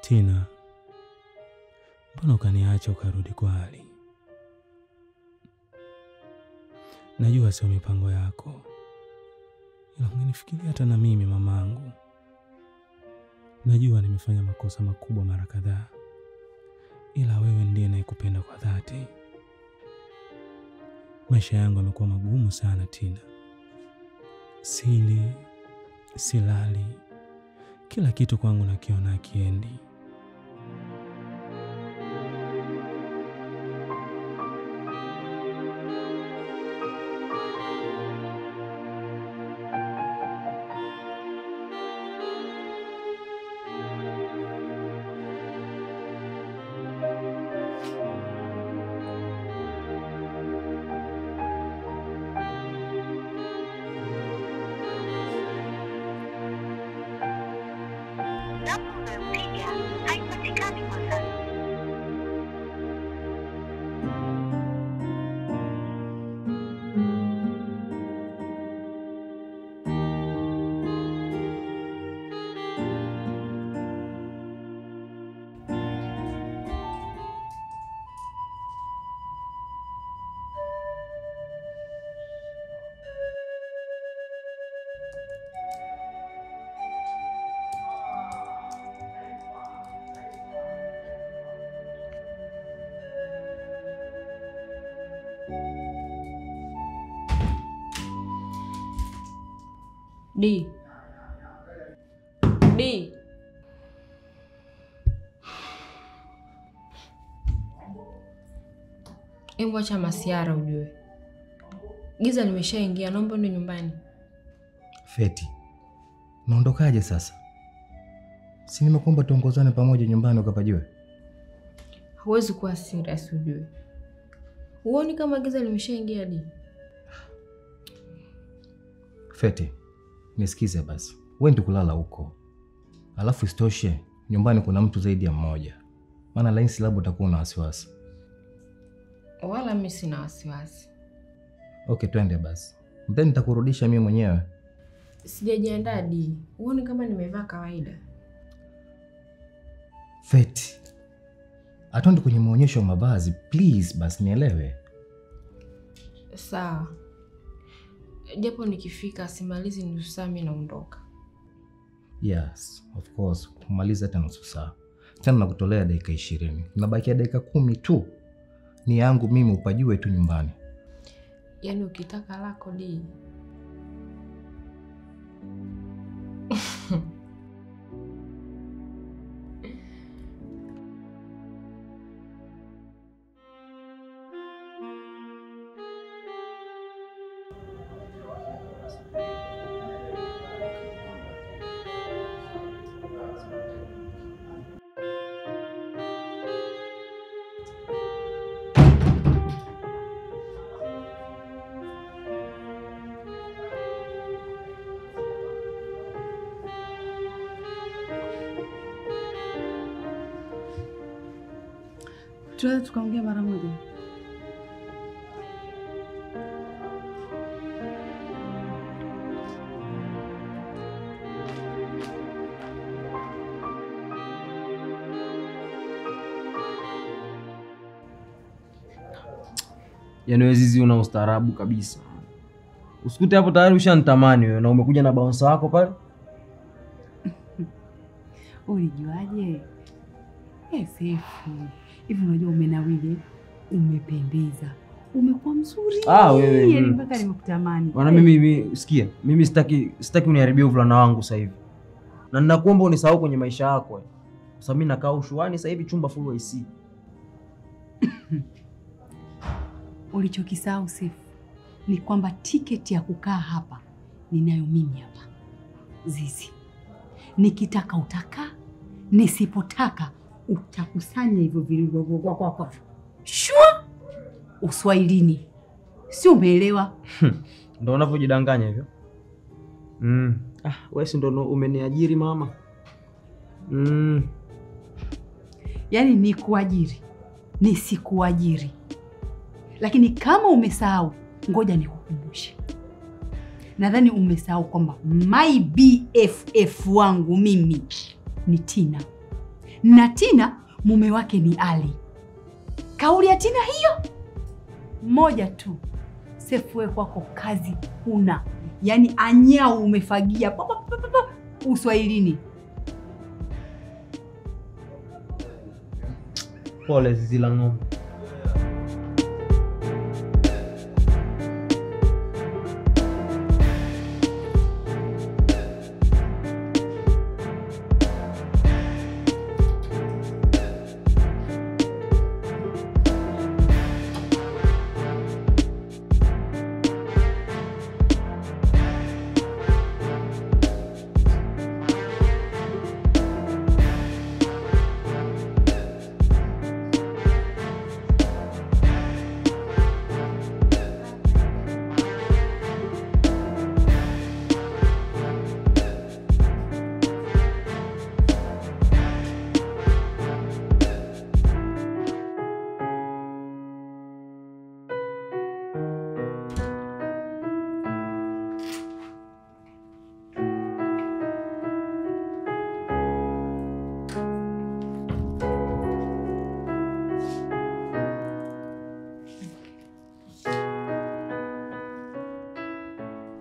Tina, mbona ukaniacha ukarudi kwa Ali? Najua sio mipango yako, ila ungenifikiria hata na mimi mamangu. Najua nimefanya makosa makubwa mara kadhaa, ila wewe ndiye ninayekupenda kwa dhati. Maisha yangu yamekuwa magumu sana Tina. Sili, silali, kila kitu kwangu nakiona hakiendi. D. Hebu acha masiara ujue. Giza limeshaingia, naomba uende nyumbani. Feti, naondokaje sasa? Si nimekuomba tuongozane pamoja nyumbani ukapajue? Huwezi kuwa serious ujue. Huoni kama giza limeshaingia D? Feti, nisikize basi. Wewe ndio kulala huko. Alafu isitoshe, nyumbani kuna mtu zaidi ya mmoja. Maana laini labda utakuwa na wasiwasi. Wala mimi sina wasiwasi. Okay, twende basi. Then nitakurudisha mimi mwenyewe. Sijajiandaa D. Huoni kama nimevaa kawaida? Feti, atondi kwenye maonyesho ya mavazi, please basi nielewe. Sawa. Japo nikifika simalizi nusu saa mimi naondoka. Yes, of course. Kumaliza hata nusu saa. Tena nakutolea dakika 20. Nabakia dakika 10 tu. Ni yangu mimi upajue tu nyumbani. Yaani ukitaka lako D. Tunaweza tukaongea mara moja? Yaani wewe Zizi una ustaarabu kabisa. Usikute hapo tayari ushanitamani wewe na umekuja na bouncer wako pale. Ulijuaje? Sefu. Hivi unajua umenawili, umependeza, umekuwa mzuri. Wewe yaani mpaka nimekutamani. Bwana mimi sikia, mimi sitaki uniharibie uvulana wangu sasa hivi. Na ninakuomba unisahau kwenye maisha yako. Sasa mimi nakaa ushuani sasa hivi chumba full AC. Ulichokisahau Sefu ni kwamba tiketi ya kukaa hapa ninayo mimi hapa. Zizi. Nikitaka utakaa, nisipotaka utakusanya hivyo vilivyo kwako. Shua! Uswahilini. Si umeelewa? Ndio unavyojidanganya hivyo. Wewe si ndio umeniajiri mama? Yaani ni kuajiri, nisikuajiri. Lakini kama umesahau, ngoja nikukumbushe. Nadhani umesahau kwamba my BFF wangu mimi ni Tina. na Tina mume wake ni Ali. Kauli ya Tina hiyo moja tu. Sefu, wewe kwako kazi huna, yaani anyau umefagia uswahilini. Pole zizi la ng'ombe.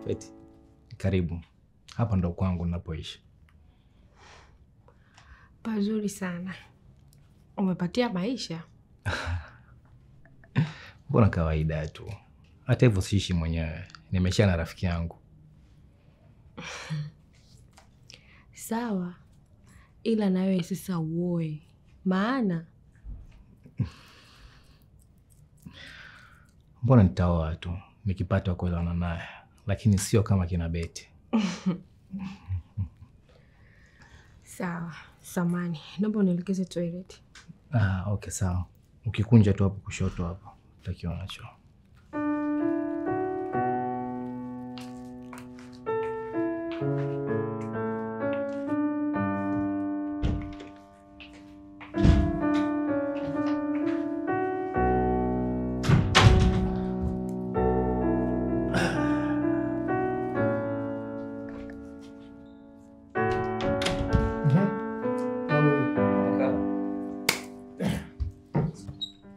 Feti, karibu. Hapa ndo kwangu ninapoishi. Pazuri sana. Umepatia maisha? Mbona kawaida tu. Hata hivyo siishi mwenyewe. Nimeshia na rafiki yangu. Sawa. Ila na wewe sasa uoe. Maana mbona nitaoa tu nikipata kuelewana naye, lakini sio kama kina Beti. sawa. Samani, naomba unielekeze toilet. Okay, sawa. Ukikunja tu hapo kushoto hapo, utakiona choo.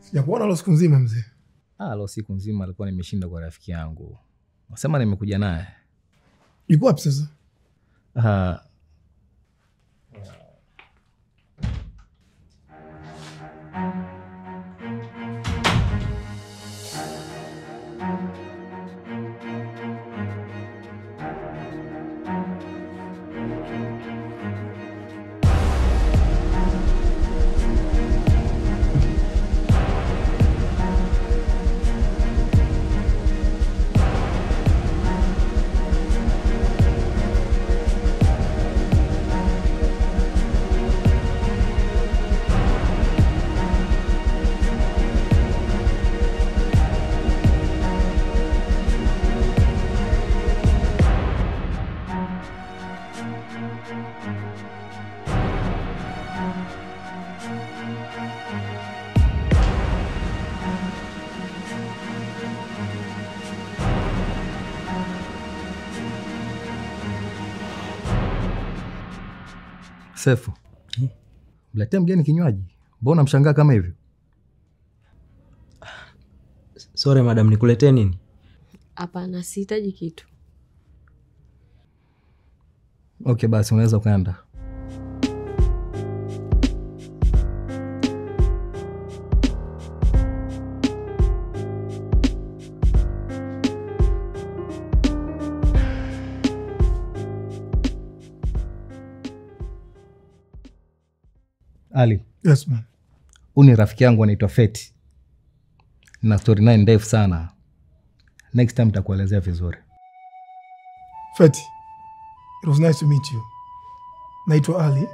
Sijakuona leo siku nzima mzee. Leo siku nzima alikuwa nimeshinda kwa rafiki yangu. Nasema nimekuja naye. Yuko wapi sasa? Sefu. Mletee mgeni kinywaji. Mbona mshangaa kama hivyo? Sorry madam, nikuletee nini? Hapana, sihitaji kitu. Okay, basi unaweza kwenda. Ali. Yes man. Huyu ni rafiki yangu anaitwa Feti. Na story naye ndefu sana. Next time nitakuelezea vizuri. Feti, it was nice to meet you. Naitwa Ali.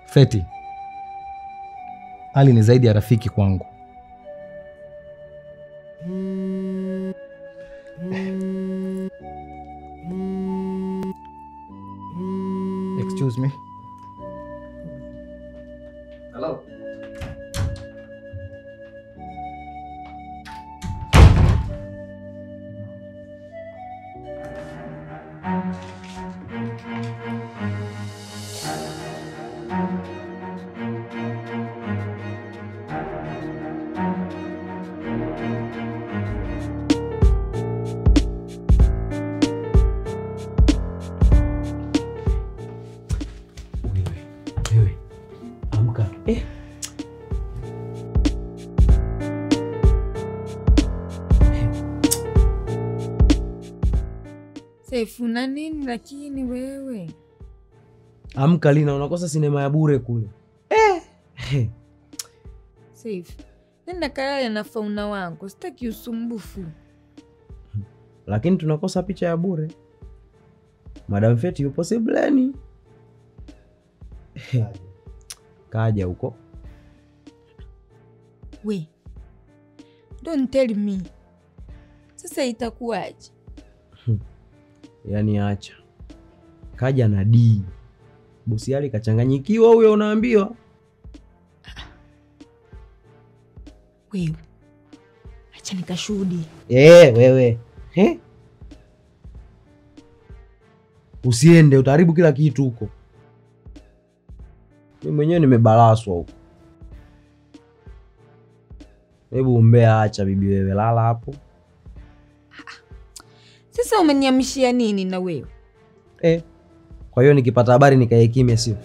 Feti, Ali ni zaidi ya rafiki kwangu. Excuse me. Hello. Saifu na nini lakini wewe? Amka Lina, unakosa sinema ya bure kule. Saifu, nenda kalale na Fauna wangu, sitaki usumbufu. Lakini tunakosa picha ya bure. Madam Feti yupo sebuleni. Kaja huko. We, don't tell me. Sasa itakuwaje? Yaani acha. Kaja na D. Bosi Ali kachanganyikiwa huyo unaambiwa. Wewe, acha nikashuhudi. Wewe. Usiende, utaharibu kila kitu huko. Mimi mwenyewe nimebalaswa huko. Hebu umbea, acha bibi wewe, lala hapo. Sasa umeniamishia nini na wewe? Kwa hiyo nikipata habari nikae kimya sio?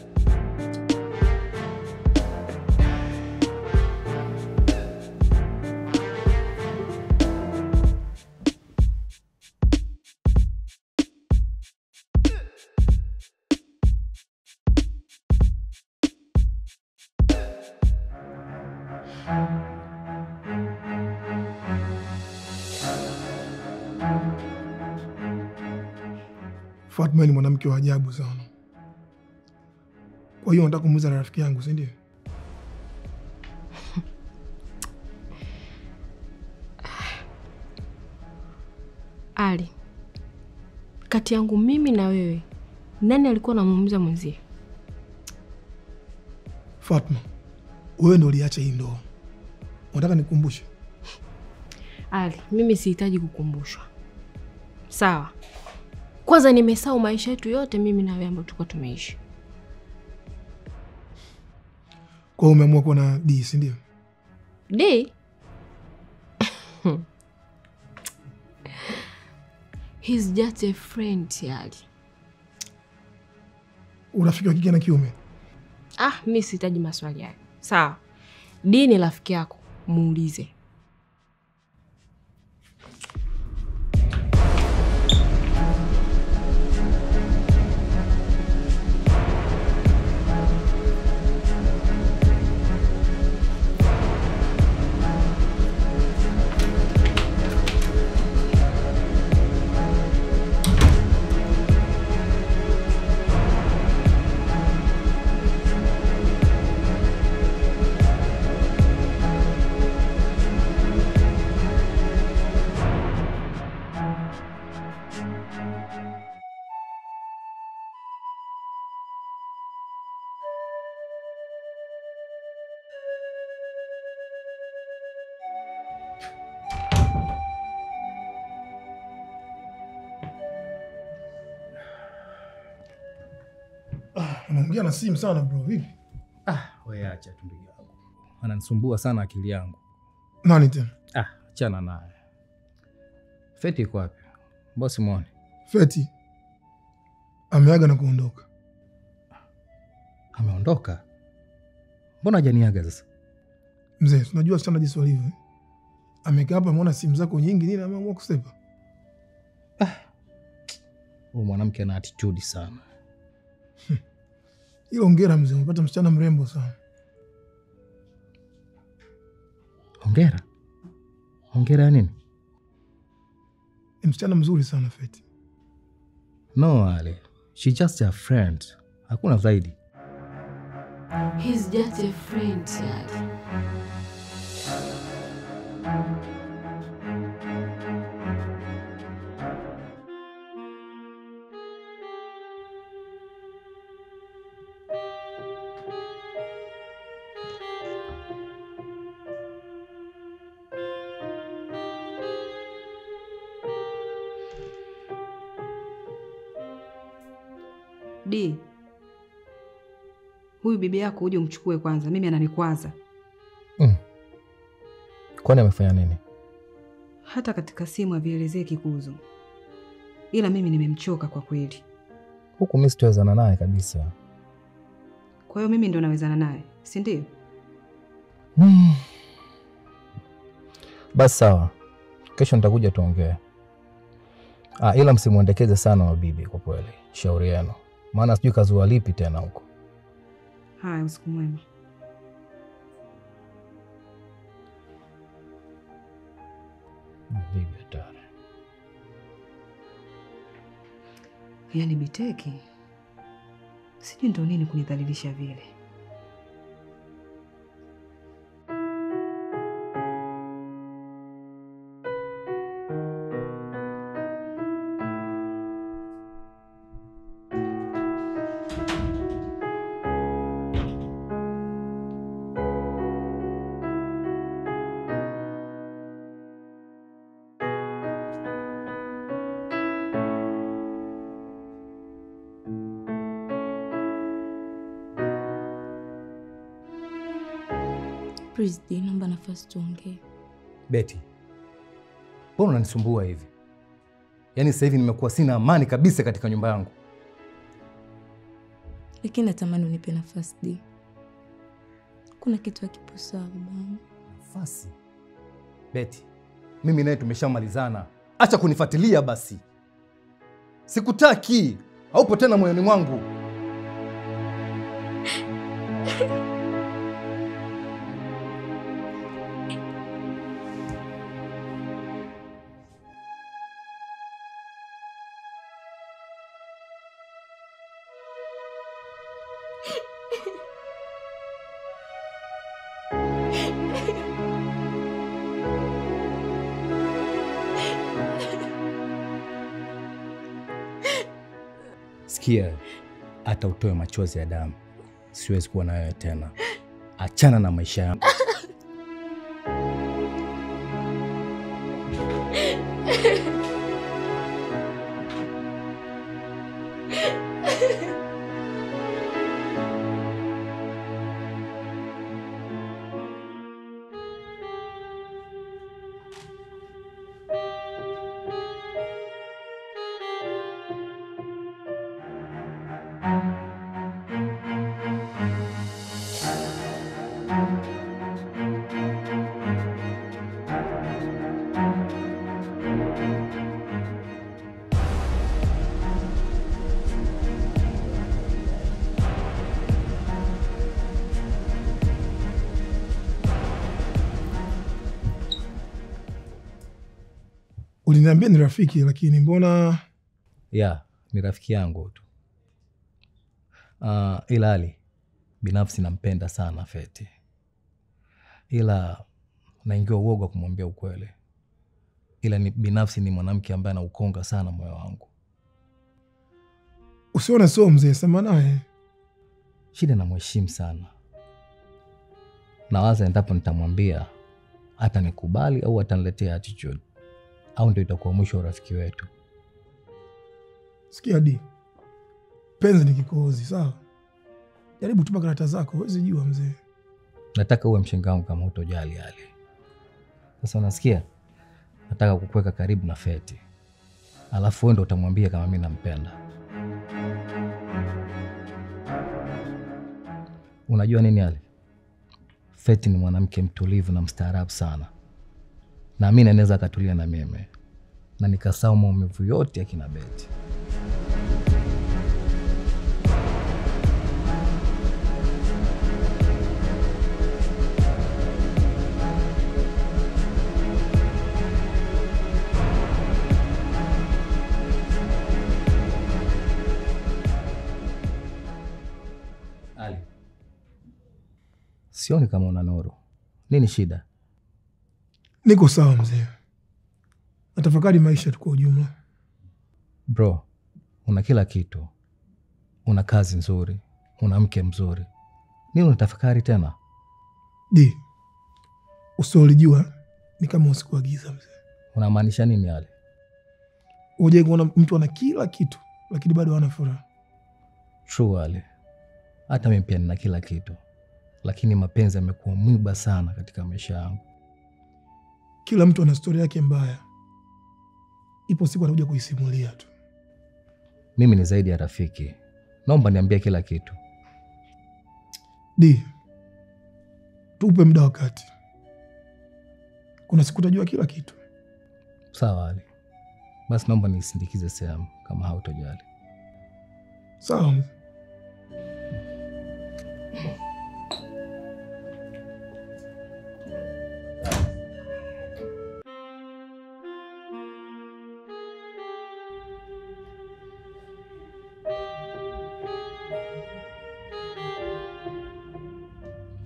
Fatma ni mwanamke wa ajabu sana. Kwa hiyo nataka kumuuliza rafiki yangu, si ndio? Ali, kati yangu mimi na wewe, nani alikuwa anamuumiza mwenzie? Fatma, wewe ndio uliacha hii ndoa. Unataka nikukumbushe? Ali, mimi sihitaji kukumbushwa. Sawa. Kwanza nimesahau maisha yetu yote mimi na wewe ambao tulikuwa tumeishi. Kwa hiyo umeamua kuwa na D, si ndio? D? He's just a friend, Ali. Urafiki wa kike na kiume? Mimi sihitaji maswali hayo. Sawa. D ni rafiki yako, muulize. Unaongea na simu sana bro, vipi? Wewe acha tu ndugu yangu. Ananisumbua sana akili yangu. Nani tena? Achana naye. Feti iko wapi? Bosi muone. Feti ameaga na kuondoka. Ameondoka? Mbona hajaniaga sasa? Mzee, unajua sana jinsi walivyo. Amekaa hapa ameona simu zako nyingi nini ameamua kusepa. Huyu mwanamke ana attitude sana. Hilo hongera mzee, umepata msichana mrembo sana. Hongera? Hongera ya nini? Ni msichana mzuri sana Feti. No, Ali. She just a friend. Hakuna zaidi. He's just a friend, Ali. D, huyu bibi yako uje umchukue kwanza, mimi ananikwaza. Kwani amefanya nini? Hata katika simu havielezee kikuzo. Ila mimi nimemchoka kwa kweli. Huku mimi sitawezana naye kabisa. Kwa hiyo mimi ndo nawezana naye, si ndio? Basi sawa. Kesho nitakuja tuongee. Ila msimuendekeze sana wabibi kwa kweli. Shauri yenu. Maana sijui kazua lipi tena huko. Haya, usiku mwema. Bibi hatari. Yaani Biteki, sijui ndo nini kunidhalilisha vile. Please, naomba nafasi tuongee. Betty, mbona unanisumbua hivi? Yaani sasa hivi nimekuwa sina amani kabisa katika nyumba yangu. Lakini natamani unipe nafasi D. Kuna kitu hakipo sawa babangu. Nafasi? Betty, mimi naye tumeshamalizana. Acha kunifuatilia basi. Sikutaki. Haupo tena moyoni mwangu. Sikia, hata utoe machozi ya damu, siwezi kuwa na wewe tena. Achana na maisha yangu. Uliniambia ni rafiki, lakini mbona? Ya, ni rafiki yangu tu. Ila Ali, binafsi nampenda sana Feti. Ila naingia uoga kumwambia ukweli. Ila binafsi ni mwanamke ambaye anaukonga sana moyo wangu. Usione sio mzee, sema naye. Shida na mheshimu sana. Nawaza endapo nitamwambia hata nikubali au ataniletea attitude. Au ndio itakuwa mwisho wa urafiki wetu. Sikia D, penzi ni kikohozi, sawa? Jaribu tupa karata zako, huwezi jua mzee. Nataka uwe mshenga wangu kama utojali Ali. Sasa unasikia? Nataka kukuweka karibu na Feti. Alafu wewe ndio utamwambia kama mimi nampenda. Unajua nini Ali? Feti ni mwanamke mtulivu na mstaarabu sana. Na mimi naweza katulia na mimi. Na nikasahau maumivu yote ya kina Betty. Ali, sioni kama una nuru. Nini shida? Niko sawa mzee. Natafakari maisha tu kwa ujumla. Bro, una kila kitu. Una kazi nzuri, una mke mzuri. Nini unatafakari tena? D, usiolijua ni kama usikuagiza mzee. Unamaanisha nini Ali? Uje kuona mtu ana kila kitu lakini bado hana furaha. True Ali. Hata mimi pia nina kila kitu. Lakini mapenzi yamekuwa mwiba sana katika maisha yangu. Kila mtu ana historia yake mbaya. Ipo siku anakuja kuisimulia tu. Mimi ni zaidi ya rafiki. Naomba niambie kila kitu. D, tupe muda wakati. Kuna siku utajua kila kitu. Sawa Ali. Basi naomba nisindikize sehemu kama hautojali. Sawa.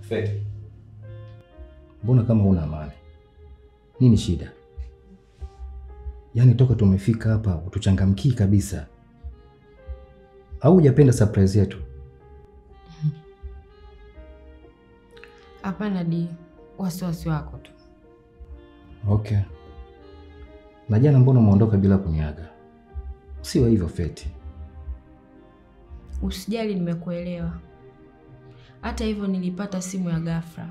Feti, mbona kama huna amani? Nini shida? Yaani toka tumefika hapa utuchangamkii kabisa. Au hujapenda surprise yetu? Hapana Di, wasiwasi wako tu. Okay. Na jana mbona umeondoka bila kuniaga? Usiwe hivyo Feti. Usijali, nimekuelewa. Hata hivyo nilipata simu ya ghafla.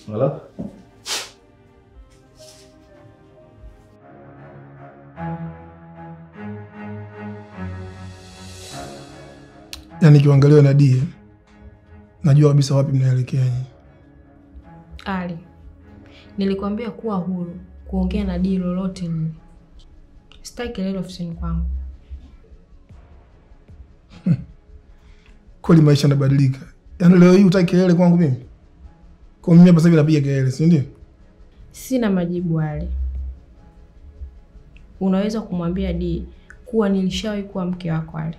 Hello? Yaani kiangalia na Die, najua kabisa wapi mnaelekea nyinyi. Ali, nilikwambia kuwa huru kuongea na Die lolote lile. Sitaki kelele ofisini kwangu. Kweli maisha yanabadilika. Yaani leo hii utaki kelele kwangu mimi? Kwa mimi hapa sasa hivi napiga kelele, si ndio? Sina majibu Ali. Unaweza kumwambia Die kuwa nilishawahi kuwa mke wako Ali.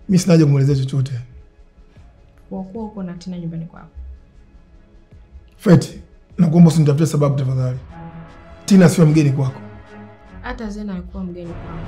Mimi sina haja kumuelezea chochote. Kwa kuwa uko na Tina nyumbani kwako. Feti, nakuomba usinitafutie sababu tafadhali. Tina sio mgeni kwako. Hata Zena alikuwa mgeni kwangu.